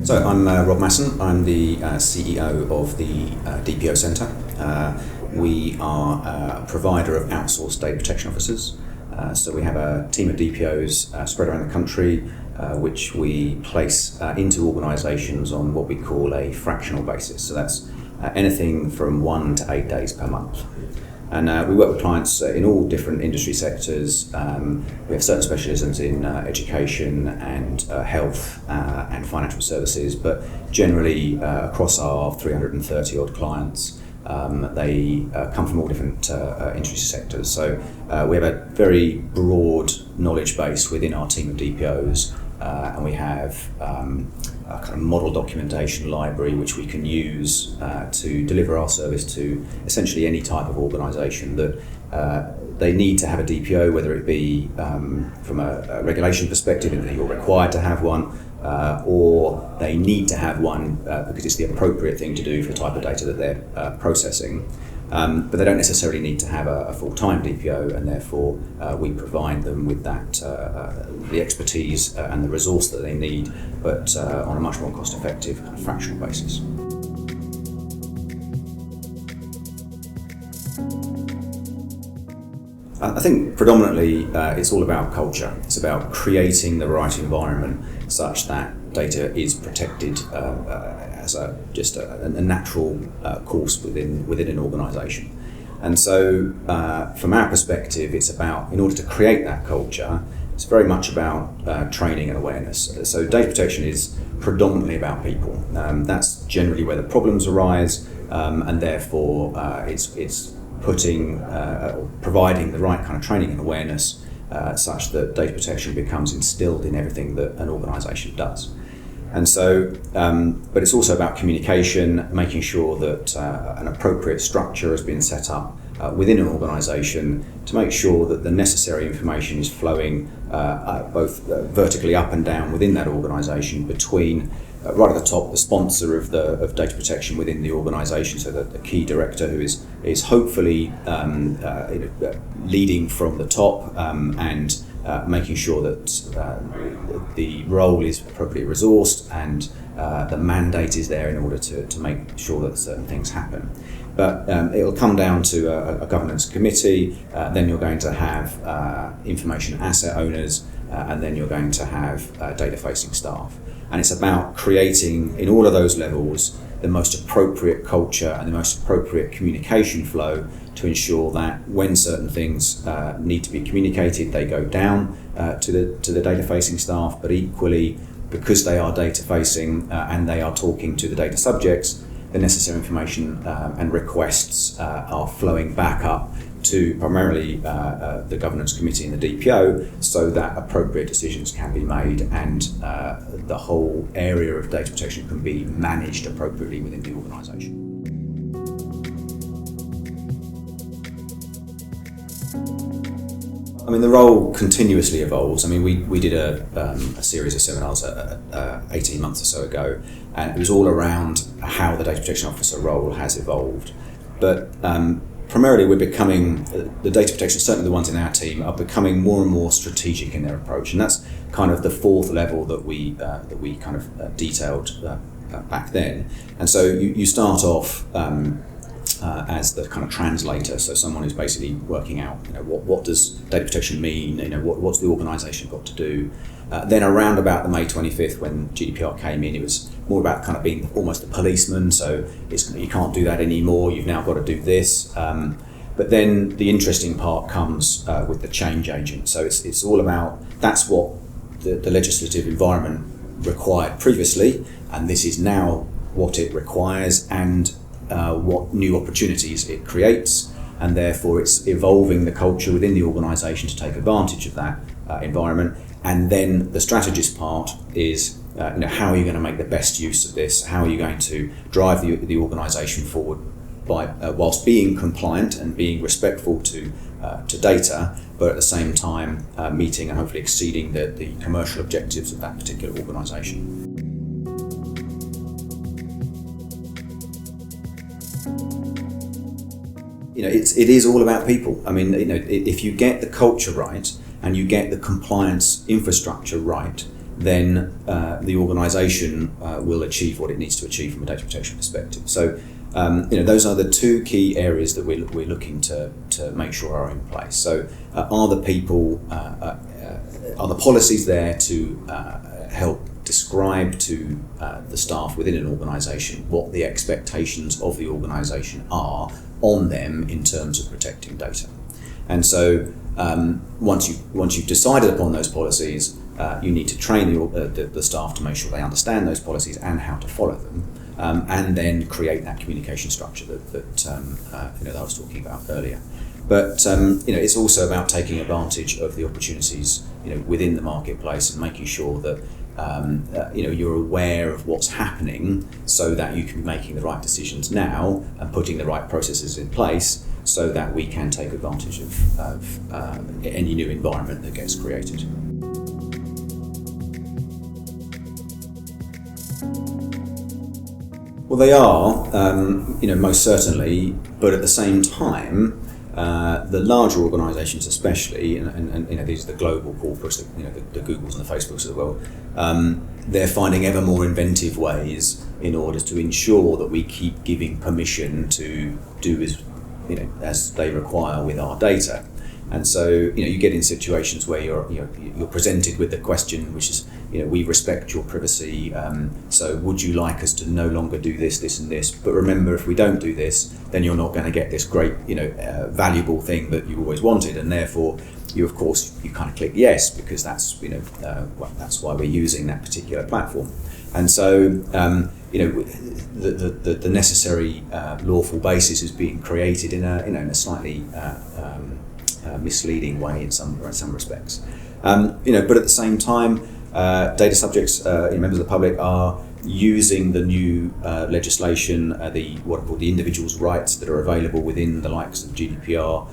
So I'm Rob Masson. I'm the CEO of the DPO Centre. We are a provider of outsourced data protection officers. So we have a team of DPOs spread around the country, which we place into organisations on what we call a fractional basis. So that's anything from 1 to 8 days per month. And we work with clients in all different industry sectors. We have certain specialisms in education and health and financial services, but generally across our 330 odd clients, they come from all different industry sectors. So we have a very broad knowledge base within our team of DPOs, and we have a kind of model documentation library which we can use to deliver our service to essentially any type of organisation that they need to have a DPO, whether it be from a regulation perspective that you're required to have one, or they need to have one because it's the appropriate thing to do for the type of data that they're processing. But they don't necessarily need to have a full-time DPO, and therefore we provide them with that the expertise and the resource that they need, but on a much more cost-effective fractional basis. I think predominantly it's all about culture. It's about creating the right environment such that data is protected as a natural course within an organisation. And so from our perspective, it's about, in order to create that culture, it's very much about training and awareness. So data protection is predominantly about people. That's generally where the problems arise, and therefore it's providing the right kind of training and awareness such that data protection becomes instilled in everything that an organisation does. And so, but it's also about communication, making sure that an appropriate structure has been set up within an organisation to make sure that the necessary information is flowing both vertically up and down within that organisation, between right at the top, the sponsor of data protection within the organisation, so that the key director who is hopefully leading from the top and making sure that the role is appropriately resourced and the mandate is there in order to make sure that certain things happen. But it'll come down to a governance committee, then you're going to have information asset owners, and then you're going to have data-facing staff. And it's about creating, in all of those levels, the most appropriate culture and the most appropriate communication flow to ensure that when certain things need to be communicated, they go down to the data-facing staff, but equally, because they are data-facing and they are talking to the data subjects, the necessary information and requests are flowing back up to primarily the governance committee and the DPO, so that appropriate decisions can be made and the whole area of data protection can be managed appropriately within the organisation. I mean, the role continuously evolves. I mean, we did a series of seminars 18 months or so ago, and it was all around how the data protection officer role has evolved. But primarily we're becoming, the data protection, certainly the ones in our team, are becoming more and more strategic in their approach, and that's kind of the fourth level that we kind of detailed back then. And so you start off as the kind of translator, so someone who's basically working out, what does data protection mean, what's the organisation got to do. Then around about the May 25th, when GDPR came in, it was more about kind of being almost a policeman, so you can't do that anymore, you've now got to do this. But then the interesting part comes with the change agent. So it's all about, that's what the legislative environment required previously, and this is now what it requires and what new opportunities it creates, and therefore it's evolving the culture within the organisation to take advantage of that environment. And then the strategist part is how are you going to make the best use of this? How are you going to drive the organisation forward by whilst being compliant and being respectful to data, but at the same time meeting and hopefully exceeding the commercial objectives of that particular organisation. It is all about people. I mean, if you get the culture right and you get the compliance infrastructure right, then the organisation will achieve what it needs to achieve from a data protection perspective. So those are the two key areas that we're looking to make sure are in place. So are the people, are the policies there to help describe to the staff within an organisation what the expectations of the organisation are on them in terms of protecting data. And so once you've decided upon those policies, you need to train the staff to make sure they understand those policies and how to follow them, and then create that communication structure that I was talking about earlier. But it's also about taking advantage of the opportunities within the marketplace and making sure that you're aware of what's happening, so that you can be making the right decisions now and putting the right processes in place, so that we can take advantage of any new environment that gets created. Well, they are, most certainly, but at the same time, the larger organisations, especially, and these are the global corporates, the Googles and the Facebooks of the world, they're finding ever more inventive ways in order to ensure that we keep giving permission to do as they require with our data. And so, you get in situations where you're presented with the question, which is, we respect your privacy, so would you like us to no longer do this, this and this? But remember, if we don't do this, then you're not going to get this great, valuable thing that you always wanted. And therefore, you kind of click yes, because that's, that's why we're using that particular platform. And so, the necessary lawful basis is being created in a slightly misleading way in some respects. But at the same time, data subjects, members of the public, are using the new legislation, what are called the individual's rights that are available within the likes of GDPR,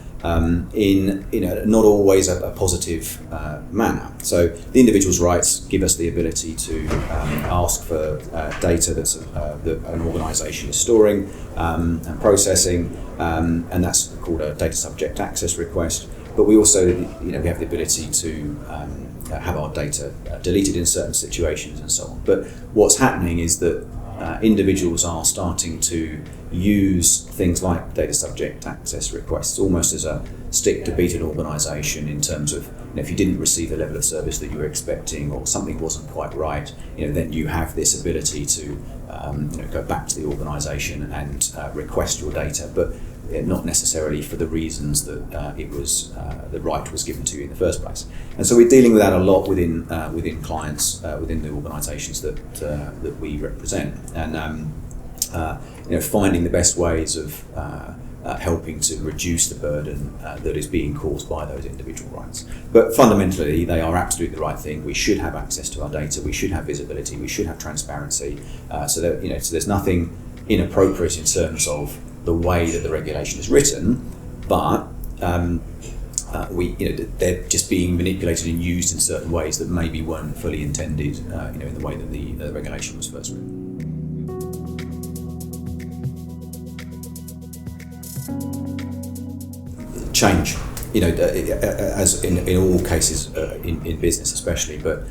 in not always a positive manner. So the individual's rights give us the ability to ask for data that an organisation is storing and processing, and that's called a data subject access request. But we also, we have the ability to have our data deleted in certain situations and so on. But what's happening is that individuals are starting to use things like data subject access requests almost as a stick to beat an organisation, in terms of, if you didn't receive the level of service that you were expecting, or something wasn't quite right, then you have this ability to go back to the organisation and request your data, but not necessarily for the reasons that it was the right was given to you in the first place. And so we're dealing with that a lot within clients, within the organisations that we represent, and finding the best ways of helping to reduce the burden that is being caused by those individual rights. But fundamentally, they are absolutely the right thing. We should have access to our data. We should have visibility. We should have transparency. So that so there's nothing inappropriate in terms of the way that the regulation is written, but they're just being manipulated and used in certain ways that maybe weren't fully intended, in the way that the regulation was first written. Change, as in all cases, in business especially, but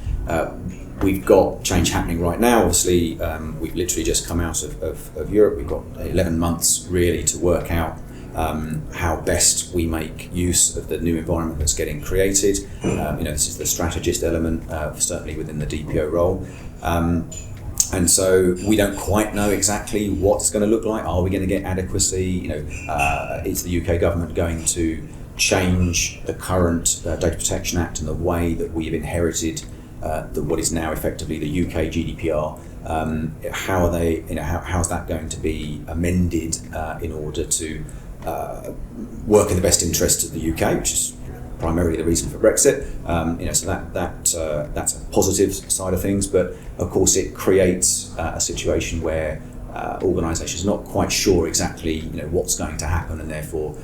we've got change happening right now. Obviously, we've literally just come out of Europe. We've got 11 months really to work out how best we make use of the new environment that's getting created. This is the strategist element, certainly within the DPO role. And so we don't quite know exactly what it's going to look like. Are we going to get adequacy? Is the UK government going to change the current Data Protection Act and the way that we've inherited what is now effectively the UK GDPR? How are they? How's that going to be amended in order to work in the best interests of the UK, which is primarily the reason for Brexit. So that's a positive side of things, but of course it creates a situation where organisations are not quite sure exactly what's going to happen, and therefore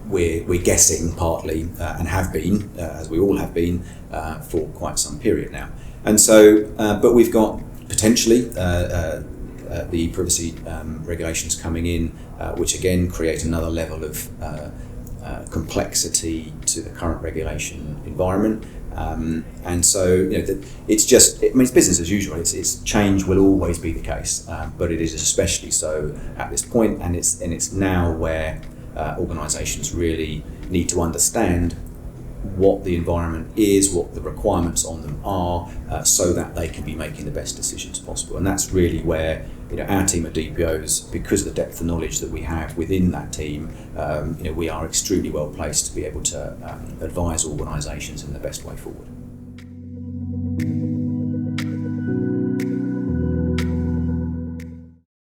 we're guessing partly and have been, as we all have been, for quite some period now. And so, but we've got potentially the privacy regulations coming in, which again create another level of complexity to the current regulation environment. And so, it's just, it's business as usual. It's change will always be the case, but it is especially so at this point, and it's now where organisations really need to understand what the environment is, what the requirements on them are, so that they can be making the best decisions possible. And that's really where our team of DPOs, because of the depth of knowledge that we have within that team, we are extremely well placed to be able to advise organisations in the best way forward.